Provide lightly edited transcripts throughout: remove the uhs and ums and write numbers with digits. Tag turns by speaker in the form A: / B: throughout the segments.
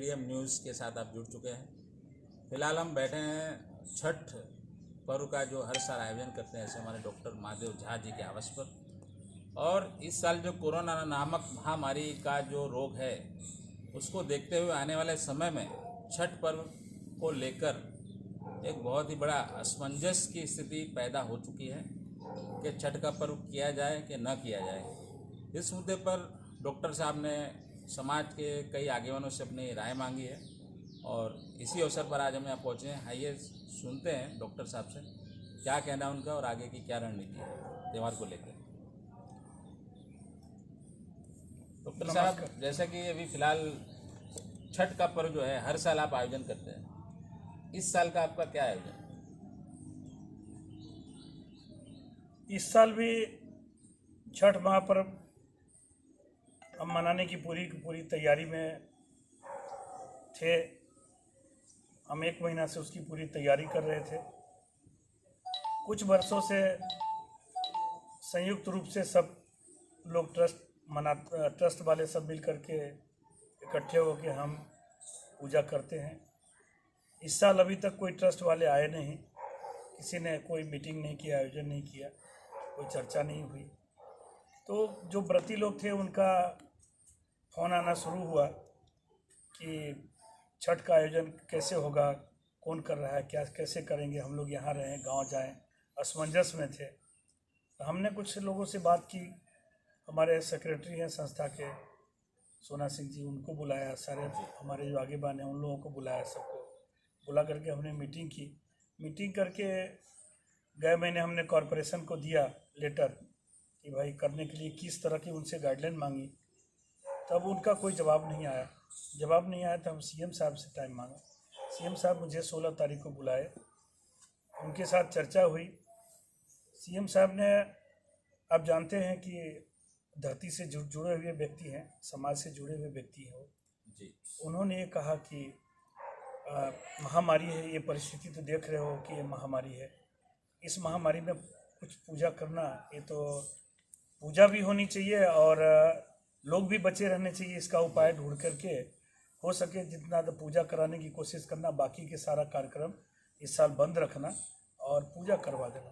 A: Medium news के साथ आप जुड़ चुके हैं। फिलहाल हम बैठे हैं छठ पर्व का जो हर साल आयोजन करते हैं ऐसे हमारे डॉक्टर महादेव झा जी के आवास पर। और इस साल जो कोरोना नामक महामारी का जो रोग है उसको देखते हुए आने वाले समय में छठ पर्व को लेकर एक बहुत ही बड़ा असमंजस की स्थिति पैदा हो चुकी है कि छठ का पर्व किया जाए कि न किया जाए। इस मुद्दे पर डॉक्टर साहब ने समाज के कई आगेवानों से अपनी राय मांगी है और इसी अवसर पर आज हम यहाँ पहुँचे हैं। आइए सुनते हैं डॉक्टर साहब से क्या कहना है उनका और आगे की क्या रणनीति है त्यौहार को लेकर। डॉक्टर साहब, जैसा कि अभी फिलहाल छठ का पर्व जो है हर साल आप आयोजन करते हैं, इस साल का आपका क्या आयोजन?
B: इस साल भी छठ महापर्व हम मनाने की पूरी तैयारी में थे। हम 1 महीना से उसकी पूरी तैयारी कर रहे थे। कुछ वर्षों से संयुक्त रूप से सब लोग ट्रस्ट वाले सब मिल करके इकट्ठे होकर हम पूजा करते हैं। इस साल अभी तक कोई ट्रस्ट वाले आए नहीं, किसी ने कोई मीटिंग नहीं किया, आयोजन नहीं किया, कोई चर्चा नहीं हुई। तो जो व्रती लोग थे उनका फ़ोन आना शुरू हुआ कि छठ का आयोजन कैसे होगा, कौन कर रहा है, क्या कैसे करेंगे, हम लोग यहाँ रहें गांव जाएं, असमंजस में थे। तो हमने कुछ लोगों से बात की। हमारे सेक्रेटरी हैं संस्था के सोना सिंह जी, उनको बुलाया, सारे हमारे जो आगे बान हैं उन लोगों को बुलाया, सबको बुला करके हमने मीटिंग की। मीटिंग करके गए महीने हमने कॉरपोरेशन को दिया लेटर कि भाई करने के लिए किस तरह की उनसे गाइडलाइन मांगी। तब उनका कोई जवाब नहीं आया। जवाब नहीं आया तो हम सीएम साहब से टाइम मांगा। सीएम साहब मुझे 16 तारीख को बुलाए, उनके साथ चर्चा हुई। सीएम साहब ने, आप जानते हैं कि धरती से जुड़े हुए व्यक्ति हैं, समाज से जुड़े हुए व्यक्ति हैं वो जी। उन्होंने ये कहा कि महामारी है, ये परिस्थिति तो देख रहे हो कि ये महामारी है, इस महामारी में कुछ पूजा करना, ये तो पूजा भी होनी चाहिए और लोग भी बचे रहने चाहिए। इसका उपाय ढूंढ करके हो सके जितना तो पूजा कराने की कोशिश करना, बाकी के सारा कार्यक्रम इस साल बंद रखना और पूजा करवा देना।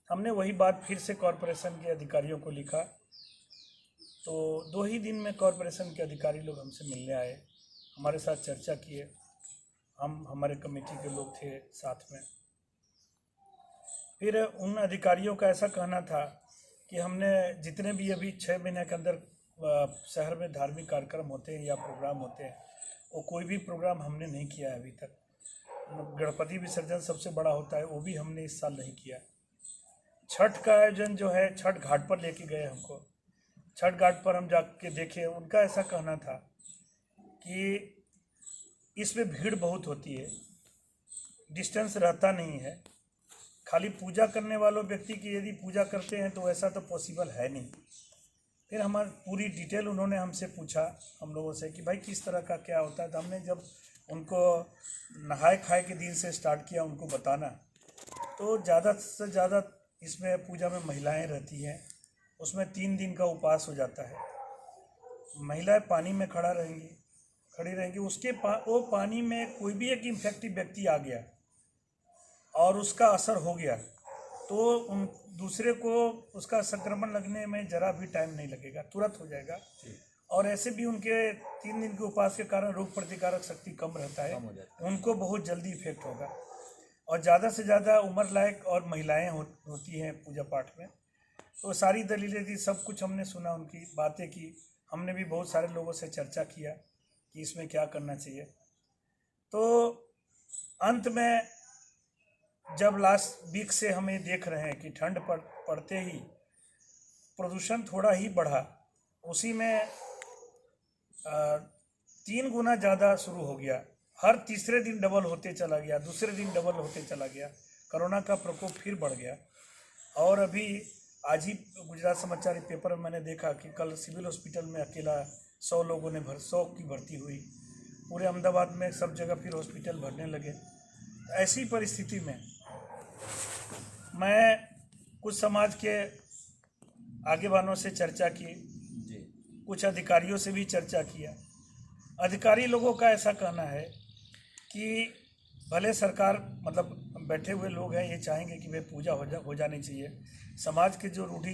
B: हमने वही बात फिर से कॉरपोरेशन के अधिकारियों को लिखा। तो 2 ही दिन में कॉरपोरेशन के अधिकारी लोग हमसे मिलने आए, हमारे साथ चर्चा किए। हमारे कमेटी के लोग थे साथ में। फिर उन अधिकारियों का ऐसा कहना था कि हमने जितने भी अभी 6 महीने के अंदर शहर में धार्मिक कार्यक्रम होते हैं या प्रोग्राम होते हैं, वो कोई भी प्रोग्राम हमने नहीं किया है अभी तक। गणपति विसर्जन सबसे बड़ा होता है, वो भी हमने इस साल नहीं किया। छठ का आयोजन जो है, छठ घाट पर लेके गए हमको। छठ घाट पर हम जाके देखे, उनका ऐसा कहना था कि इसमें भीड़ बहुत होती है, डिस्टेंस रहता नहीं है। खाली पूजा करने वालों व्यक्ति की यदि पूजा करते हैं तो ऐसा तो पॉसिबल है नहीं। फिर हमारी पूरी डिटेल उन्होंने हमसे पूछा हम लोगों से कि भाई किस तरह का क्या होता है। तो हमने जब उनको नहाए खाए के दिन से स्टार्ट किया उनको बताना, तो ज़्यादा से ज़्यादा इसमें पूजा में महिलाएं रहती हैं। उसमें 3 दिन का उपवास हो जाता है। महिलाएं पानी में खड़ी रहेंगी। वो पानी में कोई भी एक इन्फेक्टिव व्यक्ति आ गया और उसका असर हो गया तो उन दूसरे को उसका संक्रमण लगने में जरा भी टाइम नहीं लगेगा, तुरंत हो जाएगा। और ऐसे भी उनके 3 दिन के उपवास के कारण रोग प्रतिकारक शक्ति कम रहता है, उनको बहुत जल्दी इफेक्ट होगा। और ज़्यादा से ज़्यादा उम्र लायक और महिलाएं होती हैं पूजा पाठ में। तो सारी दलीलें दी, सब कुछ हमने सुना, उनकी बातें की। हमने भी बहुत सारे लोगों से चर्चा किया कि इसमें क्या करना चाहिए। तो अंत में जब लास्ट वीक से हम ये देख रहे हैं कि ठंड पड़ते ही प्रदूषण थोड़ा ही बढ़ा, उसी में 3 गुना ज़्यादा शुरू हो गया। हर तीसरे दिन डबल होते चला गया, दूसरे दिन डबल होते चला गया। कोरोना का प्रकोप फिर बढ़ गया। और अभी आज ही गुजरात समाचार पेपर में मैंने देखा कि कल सिविल हॉस्पिटल में अकेला 100 लोगों ने 100 की भर्ती हुई। पूरे अहमदाबाद में सब जगह फिर हॉस्पिटल भरने लगे। ऐसी परिस्थिति में मैं कुछ समाज के आगे वालों से चर्चा की, कुछ अधिकारियों से भी चर्चा किया। अधिकारी लोगों का ऐसा कहना है कि भले सरकार मतलब बैठे हुए लोग हैं ये चाहेंगे कि भाई पूजा हो जानी चाहिए। समाज के जो रूढ़ि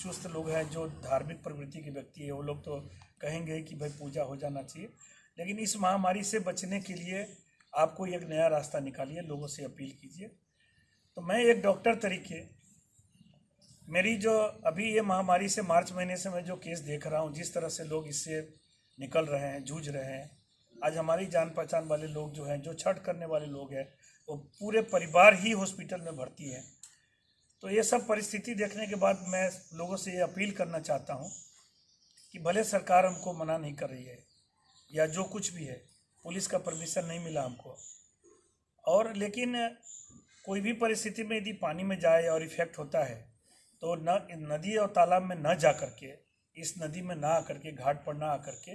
B: चुस्त लोग हैं, जो धार्मिक प्रवृत्ति के व्यक्ति है, वो लोग तो कहेंगे कि भाई पूजा हो जाना चाहिए। लेकिन इस महामारी से बचने के लिए आपको एक नया रास्ता निकालिए, लोगों से अपील कीजिए। तो मैं एक डॉक्टर तरीके मेरी जो अभी ये महामारी से मार्च महीने से मैं जो केस देख रहा हूँ, जिस तरह से लोग इससे निकल रहे हैं, जूझ रहे हैं। आज हमारी जान पहचान वाले लोग जो हैं, जो छठ करने वाले लोग हैं, वो पूरे परिवार ही हॉस्पिटल में भर्ती है। तो ये सब परिस्थिति देखने के बाद मैं लोगों से ये अपील करना चाहता हूँ कि भले सरकार हमको मना नहीं कर रही है या जो कुछ भी है, पुलिस का परमिशन नहीं मिला हमको, और लेकिन कोई भी परिस्थिति में यदि पानी में जाए और इफेक्ट होता है तो न नदी और तालाब में न जा करके, इस नदी में ना आकर के, घाट पर ना आकर के,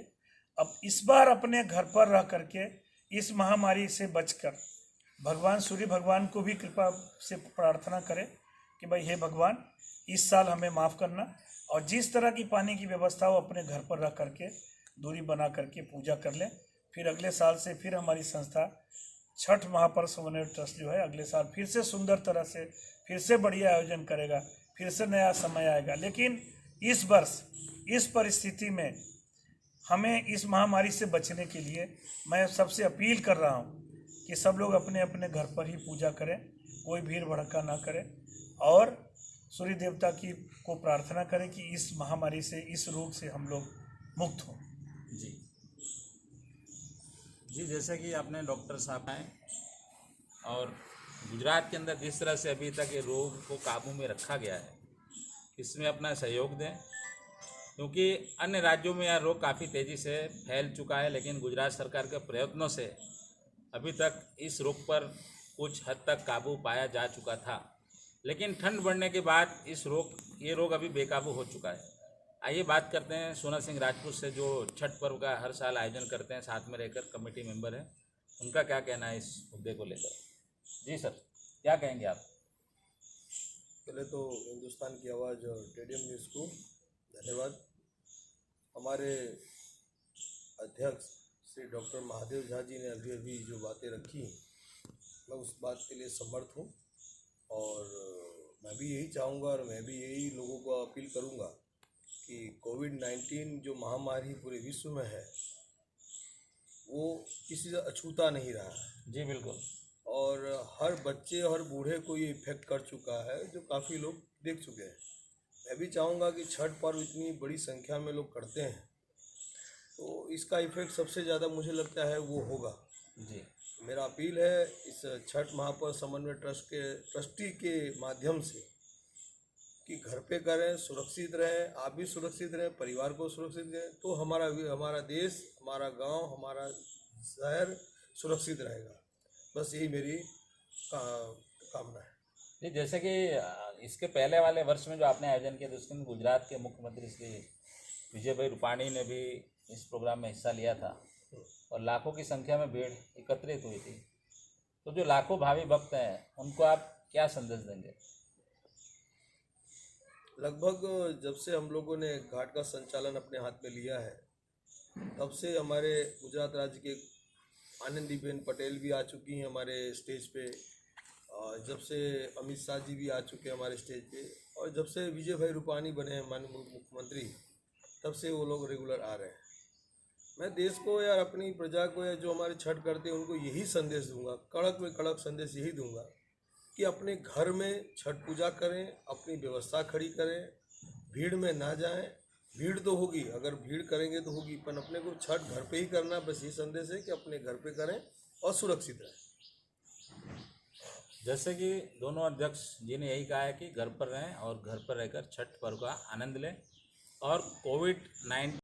B: अब इस बार अपने घर पर रह करके इस महामारी से बचकर भगवान सूर्य भगवान को भी कृपा से प्रार्थना करें कि भाई हे भगवान, इस साल हमें माफ़ करना, और जिस तरह की पानी की व्यवस्था हो अपने घर पर रह करके दूरी बना करके पूजा कर लें। फिर अगले साल से फिर हमारी संस्था छठ महापर्व समन्वय ट्रस्ट जो है अगले साल फिर से सुंदर तरह से फिर से बढ़िया आयोजन करेगा, फिर से नया समय आएगा। लेकिन इस वर्ष इस परिस्थिति में हमें इस महामारी से बचने के लिए मैं सबसे अपील कर रहा हूँ कि सब लोग अपने अपने घर पर ही पूजा करें, कोई भीड़ भड़का ना करें, और सूर्य देवता की को प्रार्थना करें कि इस महामारी से, इस रोग से हम लोग मुक्त हों।
A: जी जी, जैसे कि आपने डॉक्टर साहब आए और गुजरात के अंदर जिस तरह से अभी तक ये रोग को काबू में रखा गया है, इसमें अपना सहयोग दें, क्योंकि अन्य राज्यों में यह रोग काफ़ी तेज़ी से फैल चुका है। लेकिन गुजरात सरकार के प्रयत्नों से अभी तक इस रोग पर कुछ हद तक काबू पाया जा चुका था। लेकिन ठंड बढ़ने के बाद ये रोग अभी बेकाबू हो चुका है। आइए बात करते हैं सोना सिंह राजपूत से, जो छठ पर्व का हर साल आयोजन करते हैं, साथ में रहकर कमेटी मेंबर हैं। उनका क्या कहना है इस मुद्दे को लेकर। जी सर, क्या कहेंगे आप?
C: पहले तो हिंदुस्तान की आवाज़ और टेडियम न्यूज़ को धन्यवाद। हमारे अध्यक्ष श्री डॉक्टर महादेव झा जी ने अभी अभी जो बातें रखी, मैं उस बात के लिए समर्थ हूँ, और मैं भी यही चाहूँगा और मैं भी यही लोगों को अपील करूँगा कि कोविड-19 जो महामारी पूरे विश्व में है, वो किसी से अछूता नहीं रहा है।
A: जी बिल्कुल।
C: और हर बच्चे और बूढ़े को ये इफेक्ट कर चुका है, जो काफ़ी लोग देख चुके हैं। मैं भी चाहूँगा कि छठ पर्व इतनी बड़ी संख्या में लोग करते हैं, तो इसका इफेक्ट सबसे ज़्यादा मुझे लगता है वो होगा।
A: जी,
C: मेरा अपील है इस छठ महापर्व समन्वय ट्रस्ट के ट्रस्टी के माध्यम से कि घर पे करें, सुरक्षित रहें, आप भी सुरक्षित रहें, परिवार को सुरक्षित रहें, तो हमारा देश, हमारा गांव, हमारा शहर सुरक्षित रहेगा। बस यही मेरी कामना है।
A: जी, जैसे कि इसके पहले वाले वर्ष में जो आपने आयोजन किया था, उसमें गुजरात के मुख्यमंत्री श्री विजय भाई रूपाणी ने भी इस प्रोग्राम में हिस्सा लिया था और लाखों की संख्या में भीड़ एकत्रित हुई थी। तो जो लाखों भावी भक्त हैं, उनको आप क्या संदेश देंगे?
C: लगभग जब से हम लोगों ने घाट का संचालन अपने हाथ में लिया है, तब से हमारे गुजरात राज्य के आनंदीबेन पटेल भी आ चुकी हैं हमारे स्टेज पे, और जब से अमित शाह जी भी आ चुके हैं हमारे स्टेज पे, और जब से विजय भाई रूपाणी बने हैं माननीय मुख्यमंत्री, तब से वो लोग रेगुलर आ रहे हैं। मैं देश को या अपनी प्रजा को या जो हमारे छठ करते हैं उनको यही संदेश दूंगा, कड़क में कड़क संदेश यही दूंगा कि अपने घर में छठ पूजा करें, अपनी व्यवस्था खड़ी करें, भीड़ में ना जाएं। भीड़ तो होगी, अगर भीड़ करेंगे तो होगी, पर अपने को छठ घर पे ही करना, बस ये संदेश है कि अपने घर पे करें और सुरक्षित रहें।
A: जैसे कि दोनों अध्यक्ष जी ने यही कहा है कि घर पर रहें और घर पर रहकर छठ पर्व का आनंद लें, और कोविड-19